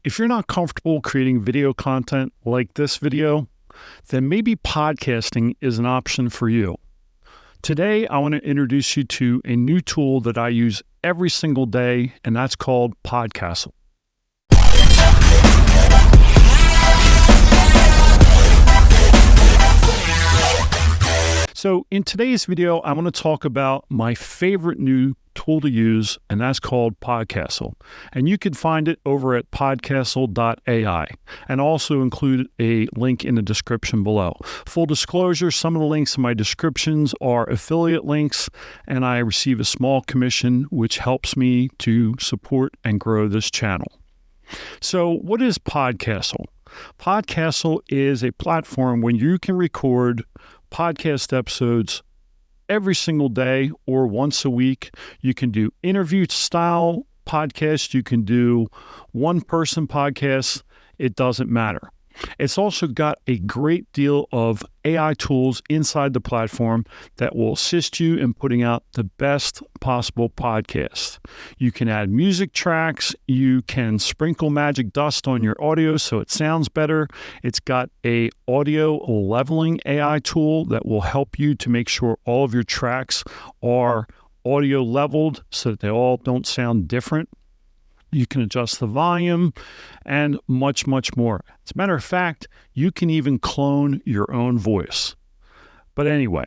If you're not comfortable creating video content like this video, then maybe podcasting is an option for you. Today, I want to introduce you to a new tool that I use every single day, and that's called Podcastle. So in today's video, I want to talk about my favorite new tool to use, and that's called Podcastle. And you can find it over at Podcastle AI, and also include a link in the description below. Full disclosure, some of the links in my descriptions are affiliate links, and I receive a small commission, which helps me to support and grow this channel. So what is Podcastle? Podcastle is a platform where you can record podcast episodes every single day or once a week. You can do interview style podcasts. You can do one-person podcasts. It doesn't matter. It's also got a great deal of AI tools inside the platform that will assist you in putting out the best possible podcast. You can add music tracks. You can sprinkle magic dust on your audio so it sounds better. It's got a audio leveling AI tool that will help you to make sure all of your tracks are audio leveled so that they all don't sound different. You can adjust the volume and much, much more. As a matter of fact, you can even clone your own voice. But anyway,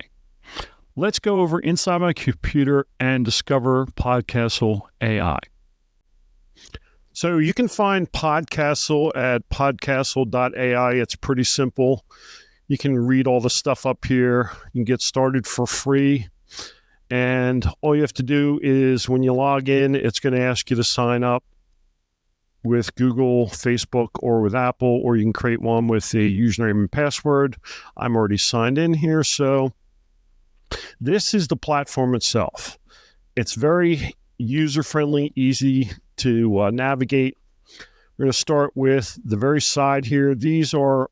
let's go over inside my computer and discover Podcastle AI. So you can find Podcastle at podcastle.ai. It's pretty simple. You can read all the stuff up here. You can get started for free. And all you have to do is when you log in, it's going to ask you to sign up with Google, Facebook, or with Apple, or you can create one with a username and password. I'm already signed in here, so this is the platform itself. It's very user-friendly, easy to navigate. We're going to start with the very side here. These are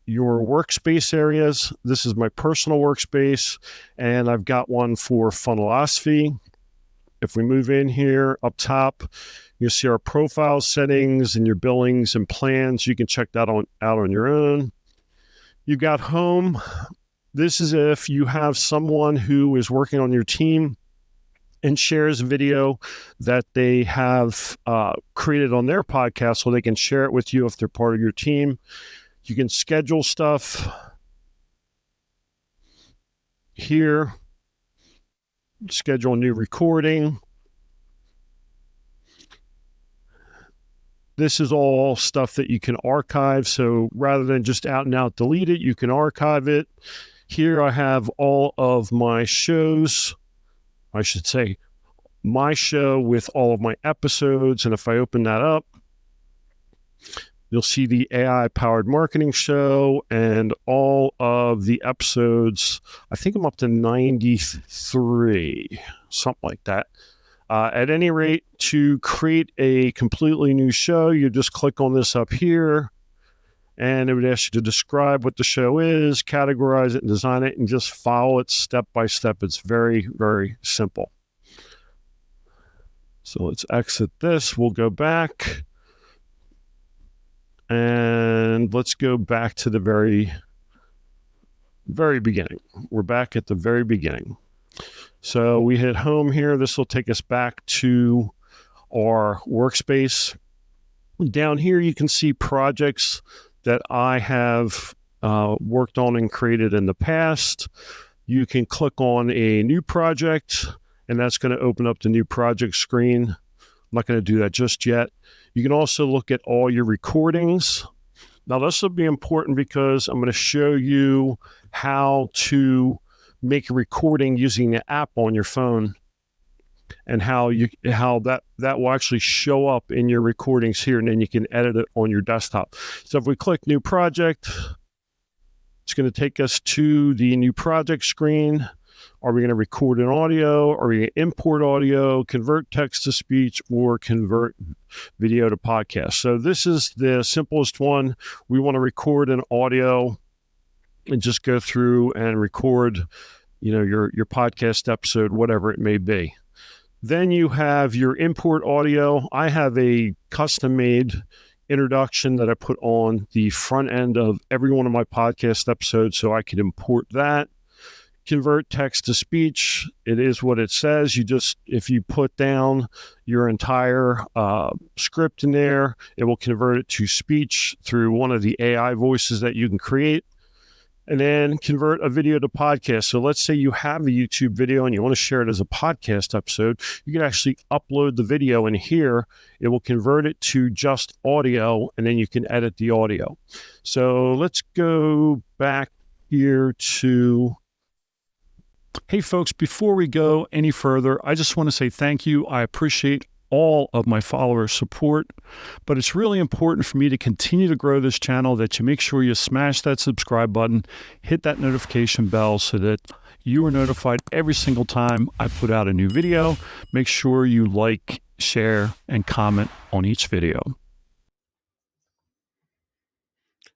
your workspace areas. This is my personal workspace, and I've got one for Funnellosophy. If we move in here up top, you'll see our profile settings and your billings and plans. You can check that out on your own. You've got home. This is if you have someone who is working on your team and shares a video that they have created on their podcast, so they can share it with you if they're part of your team. You can schedule stuff here. Schedule a new recording. This is all stuff that you can archive. So rather than just out and out delete it, you can archive it. Here I have all of my shows. I should say my show with all of my episodes. And if I open that up, you'll see the AI-powered marketing show and all of the episodes. I think I'm up to 93, something like that. At any rate, to create a completely new show, you just click on this up here, and it would ask you to describe what the show is, categorize it, and design it, and just follow it step by step. It's very, very simple. So let's exit this. We'll go back. And let's go back to the very, very beginning. We're back at the very beginning. So we hit home here. This will take us back to our workspace. Down here, you can see projects that I have worked on and created in the past. You can click on a new project, and that's going to open up the new project screen. I'm not going to do that just yet. You can also look at all your recordings. Now, this will be important because I'm going to show you how to make a recording using the app on your phone, and how that will actually show up in your recordings here, and then you can edit it on your desktop. So if we click New Project, it's going to take us to the New Project screen. Are we going to record an audio? Are we going to import audio, convert text to speech, or convert video to podcast? So this is the simplest one. We want to record an audio and just go through and record, your podcast episode, whatever it may be. Then you have your import audio. I have a custom-made introduction that I put on the front end of every one of my podcast episodes, so I could import that. Convert text to speech. It is what it says. If you put down your entire script in there, it will convert it to speech through one of the AI voices that you can create, and then convert a video to podcast. So let's say you have a YouTube video and you want to share it as a podcast episode. You can actually upload the video, and here it will convert it to just audio, and then you can edit the audio. So let's go back here to... Hey folks, before we go any further, I just want to say thank you. I appreciate all of my followers' support, but it's really important for me to continue to grow this channel that you make sure you smash that subscribe button, hit that notification bell so that you are notified every single time I put out a new video. Make sure you like, share, and comment on each video.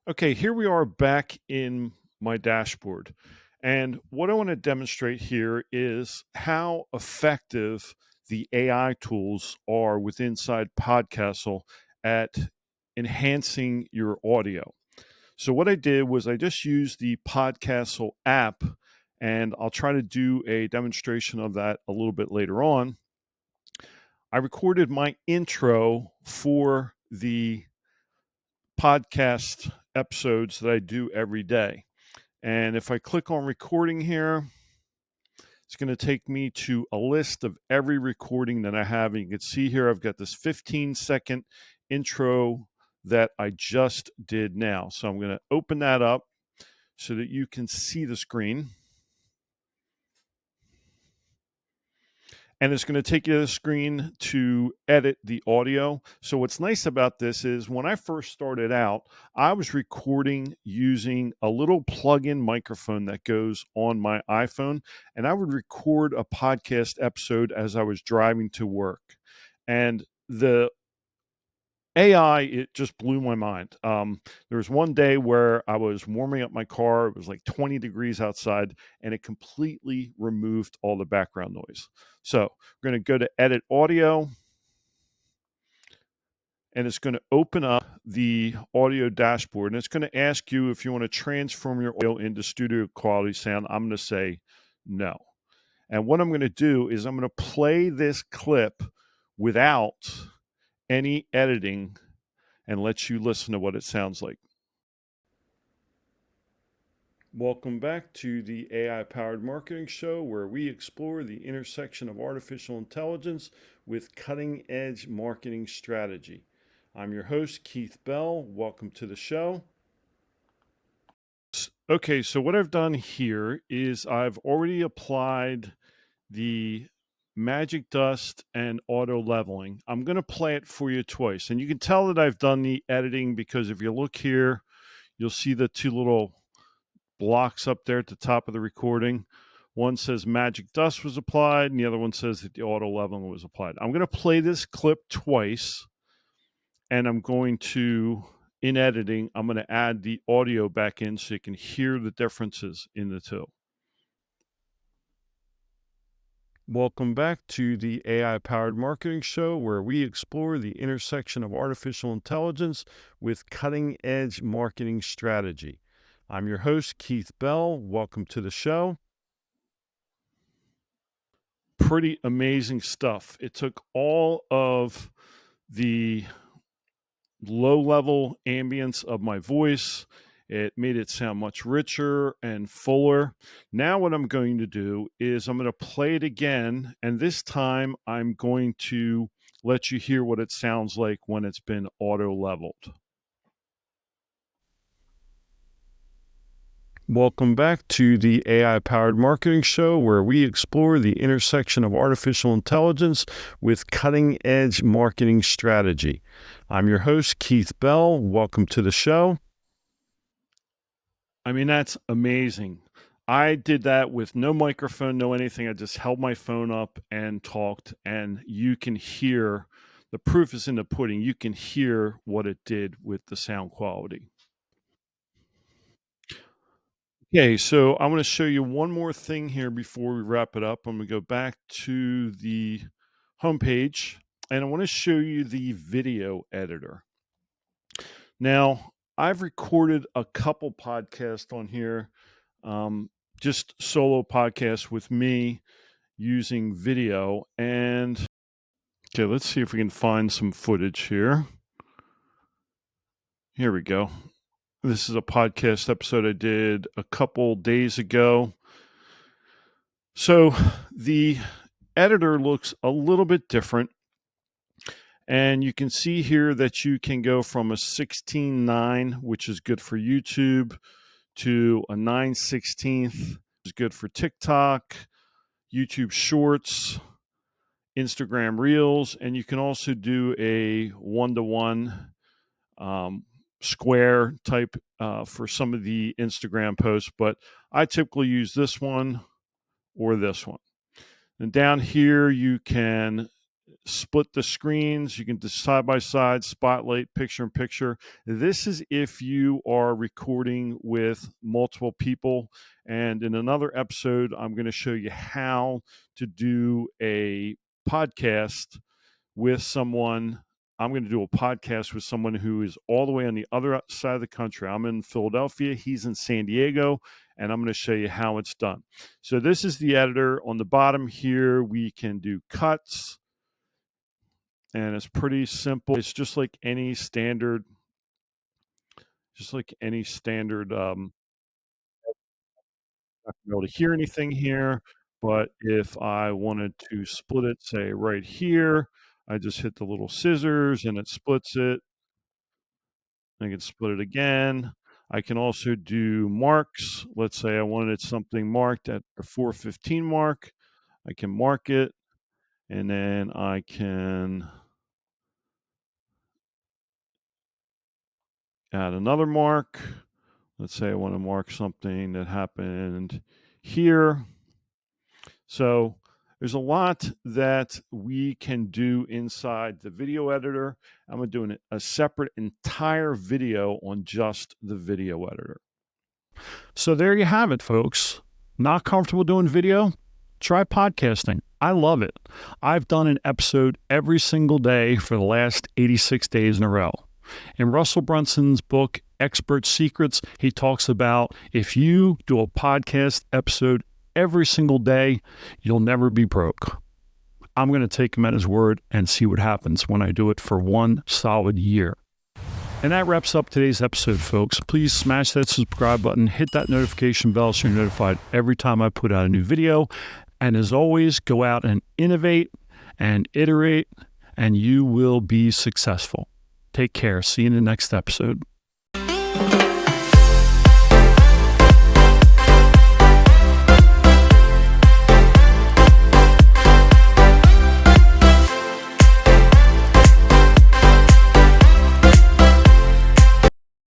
Okay, here we are back in my dashboard. And what I want to demonstrate here is how effective the AI tools are inside Podcastle at enhancing your audio. So what I did was I just used the Podcastle app, and I'll try to do a demonstration of that a little bit later on. I recorded my intro for the podcast episodes that I do every day. And if I click on recording here, it's going to take me to a list of every recording that I have. And you can see here, I've got this 15-second intro that I just did now. So I'm going to open that up so that you can see the screen. And it's going to take you to the screen to edit the audio. So what's nice about this is when I first started out, I was recording using a little plug-in microphone that goes on my iPhone, and I would record a podcast episode as I was driving to work. And the AI, it just blew my mind. There was one day where I was warming up my car. It was like 20 degrees outside, and it completely removed all the background noise. So we're going to go to Edit Audio, and it's going to open up the audio dashboard, and it's going to ask you if you want to transform your audio into studio quality sound. I'm going to say no. And what I'm going to do is I'm going to play this clip without any editing and let you listen to what it sounds like. Welcome back to the AI-powered marketing show, where we explore the intersection of artificial intelligence with cutting-edge marketing strategy. I'm your host, Keith Bell. Welcome to the show. Okay, so what I've done here is I've already applied the magic dust and auto leveling. I'm going to play it for you twice, and you can tell that I've done the editing because if you look here, you'll see the two little blocks up there at the top of the recording. One says magic dust was applied, and the other one says that the auto leveling was applied. I'm going to play this clip twice, and I'm going to, in editing, I'm going to add the audio back in so you can hear the differences in the two. Welcome back to the AI-powered marketing show, where we explore the intersection of artificial intelligence with cutting-edge marketing strategy. I'm your host, Keith Bell. Welcome to the show. Pretty amazing stuff. It took all of the low-level ambience of my voice. It made it sound much richer and fuller. Now what I'm going to do is I'm going to play it again, and this time I'm going to let you hear what it sounds like when it's been auto-leveled. Welcome back to the AI-powered marketing show, where we explore the intersection of artificial intelligence with cutting-edge marketing strategy. I'm your host, Keith Bell. Welcome to the show. I mean, that's amazing. I did that with no microphone, no anything. I just held my phone up and talked, and you can hear, the proof is in the pudding. You can hear what it did with the sound quality. Okay, so I want to show you one more thing here before we wrap it up. I'm going to go back to the homepage, and I want to show you the video editor. Now, I've recorded a couple podcasts on here, just solo podcasts with me using video. And okay, let's see if we can find some footage here. Here we go. This is a podcast episode I did a couple days ago. So the editor looks a little bit different. And you can see here that you can go from a 16:9, which is good for YouTube, to a 9/16, which is good for TikTok, YouTube Shorts, Instagram Reels, and you can also do a 1-to-1 square type for some of the Instagram posts, but I typically use this one or this one. And down here, you can split the screens. You can do side by side, spotlight, picture in picture. This is if you are recording with multiple people. And in another episode, I'm going to show you how to do a podcast with someone. I'm going to do a podcast with someone who is all the way on the other side of the country. I'm in Philadelphia. He's in San Diego. And I'm going to show you how it's done. So this is the editor. On the bottom here, we can do cuts. And it's pretty simple. It's just like any standard, not be able to hear anything here. But if I wanted to split it, say right here, I just hit the little scissors and it splits it. I can split it again. I can also do marks. Let's say I wanted something marked at the 4:15 mark. I can mark it, and then I can add another mark. Let's say I want to mark something that happened here. So there's a lot that we can do inside the video editor. I'm doing a separate entire video on just the video editor. So there you have it, folks. Not comfortable doing video? Try podcasting. I love it. I've done an episode every single day for the last 86 days in a row. In Russell Brunson's book, Expert Secrets, he talks about if you do a podcast episode every single day, you'll never be broke. I'm going to take him at his word and see what happens when I do it for 1 solid year. And that wraps up today's episode, folks. Please smash that subscribe button, hit that notification bell so you're notified every time I put out a new video. And as always, go out and innovate and iterate, and you will be successful. Take care. See you in the next episode.